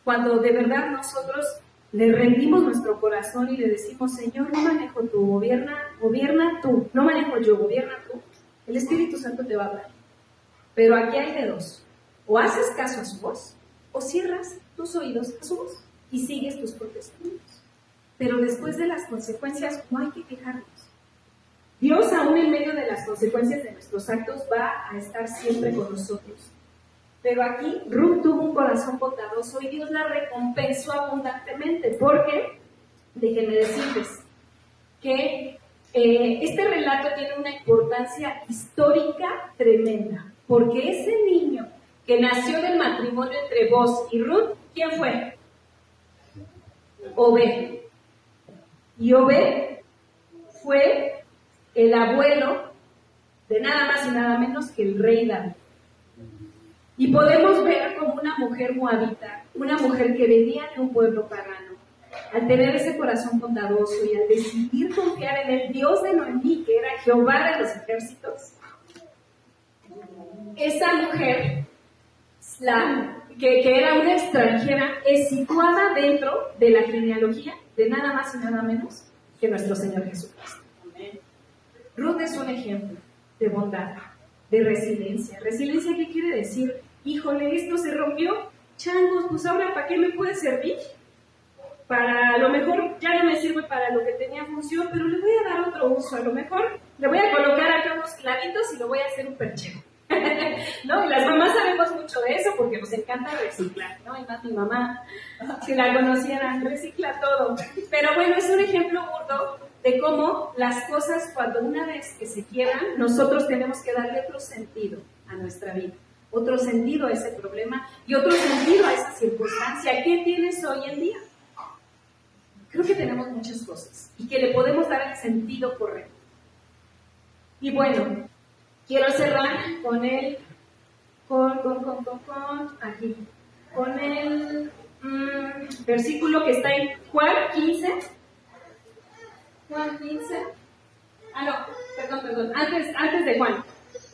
cuando de verdad nosotros le rendimos nuestro corazón y le decimos, Señor, no manejo tú, gobierna tú, no manejo yo, gobierna tú, el Espíritu Santo te va a hablar. Pero aquí hay de dos. O haces caso a su voz, o cierras tus oídos a su voz y sigues tus propios caminos. Pero después de las consecuencias no hay que quejarnos. Dios, aún en medio de las consecuencias de nuestros actos, va a estar siempre con nosotros. Pero aquí Ruth tuvo un corazón bondadoso y Dios la recompensó abundantemente, porque, déjenme decirles, que este relato tiene una importancia histórica tremenda, porque ese niño que nació del matrimonio entre Boaz y Ruth, ¿quién fue? Obed. Y Obed fue el abuelo de nada más y nada menos que el rey David. Y podemos ver como una mujer moabita, una mujer que venía de un pueblo pagano, al tener ese corazón bondadoso y al decidir confiar en el Dios de Noemí, que era Jehová de los ejércitos, esa mujer, que era una extranjera, es situada dentro de la genealogía de nada más y nada menos que nuestro Señor Jesucristo. Ruth es un ejemplo de bondad, de resiliencia. ¿Resiliencia qué quiere decir? Híjole, esto se rompió, changos, pues ahora ¿para qué me puede servir? Para, a lo mejor ya no me sirve para lo que tenía función, pero le voy a dar otro uso. A lo mejor le voy a colocar acá unos clavitos y lo voy a hacer un perchero. ¿No? Y las mamás sabemos mucho de eso porque nos encanta reciclar, ¿no? Y más mi mamá, si la conocieran, recicla todo. Pero bueno, es un ejemplo burdo de cómo las cosas, cuando una vez que se quiebran, nosotros tenemos que darle otro sentido a nuestra vida, otro sentido a ese problema y otro sentido a esa circunstancia. ¿Qué tienes hoy en día? Creo que tenemos muchas cosas y que le podemos dar el sentido correcto. Y bueno, quiero cerrar con el versículo que está en Juan 15. Juan 15. Perdón. Antes de Juan.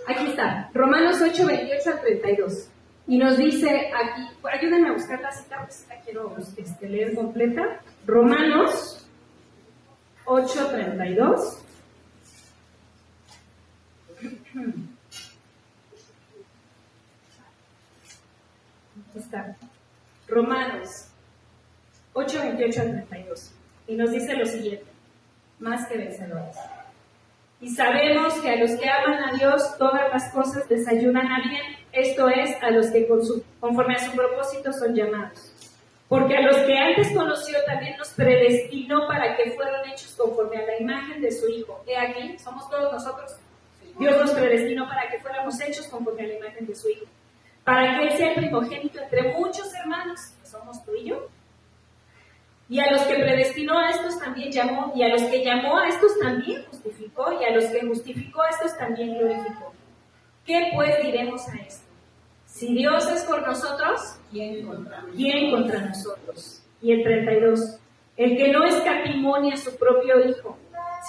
Aquí está. Romanos 8, 28 al 32. Y nos dice aquí, ayúdenme a buscar la cita, pues la quiero leer completa. Romanos 8, 32. Aquí está. Romanos 8, 28 al 32. Y nos dice lo siguiente: más que vencedores. Y sabemos que a los que aman a Dios, todas las cosas les ayudan a bien. Esto es, a los que conforme a su propósito son llamados. Porque a los que antes conoció también nos predestinó para que fueran hechos conforme a la imagen de su Hijo. He aquí, somos todos nosotros. Dios nos predestinó para que fuéramos hechos conforme a la imagen de su Hijo. Para que Él sea el primogénito entre muchos hermanos, que somos tú y yo. Y a los que predestinó a estos también llamó, y a los que llamó a estos también justificó, y a los que justificó a estos también glorificó. ¿Qué pues diremos a esto? Si Dios es por nosotros, ¿quién contra nosotros? Y el 32, el que no escatimó ni a su propio Hijo,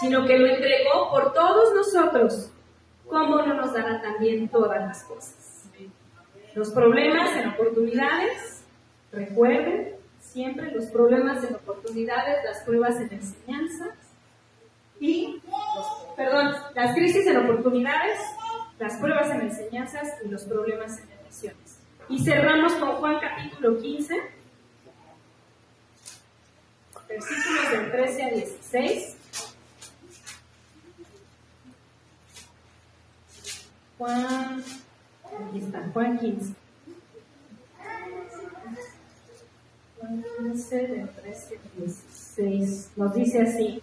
sino que lo entregó por todos nosotros, ¿cómo no nos dará también todas las cosas? Los problemas en oportunidades, recuerden, siempre los problemas en oportunidades, las pruebas en enseñanzas las crisis en oportunidades, las pruebas en enseñanzas y los problemas en bendiciones. Y cerramos con Juan capítulo 15, versículos del 13 a 16. Aquí está, Juan 15. Juan 15, del 13 al 16. Nos dice así: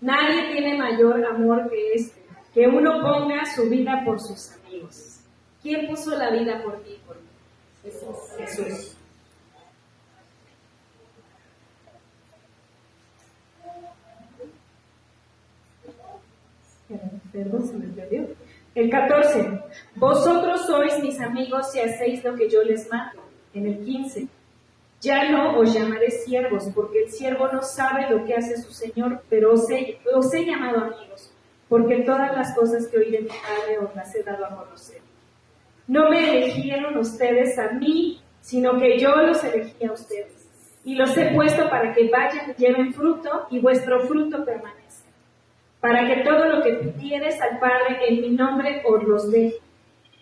nadie tiene mayor amor que este, que uno ponga su vida por sus amigos. ¿Quién puso la vida por ti y por mí? Jesús. Perdón, se me perdió. El 14. Vosotros sois mis amigos si hacéis lo que yo les mando. En el 15. Ya no os llamaré siervos, porque el siervo no sabe lo que hace su Señor, pero os he llamado amigos, porque todas las cosas que oí de mi Padre os las he dado a conocer. No me eligieron ustedes a mí, sino que yo los elegí a ustedes, y los he puesto para que vayan y lleven fruto, y vuestro fruto permanezca, para que todo lo que pidiereis al Padre en mi nombre os los dé.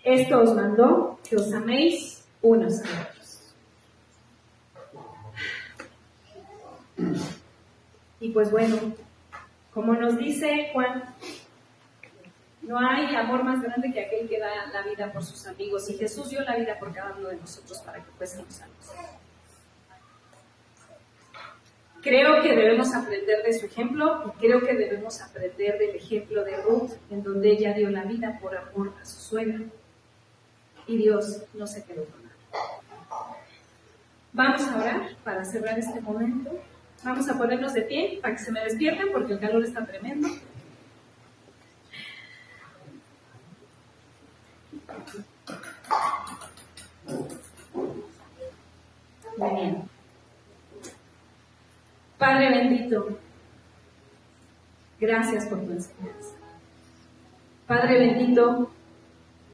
Esto os mandó, que os améis unos a otros. Y pues bueno, como nos dice Juan, no hay amor más grande que aquel que da la vida por sus amigos, y Jesús dio la vida por cada uno de nosotros para que fuésemos salvos. Creo que debemos aprender de su ejemplo, y creo que debemos aprender del ejemplo de Ruth, en donde ella dio la vida por amor a su suegra, y Dios no se quedó con nada. Vamos a orar para cerrar este momento. Vamos a ponernos de pie para que se me despierten porque el calor está tremendo. Muy bien. Padre bendito, gracias por tu enseñanza. Padre bendito,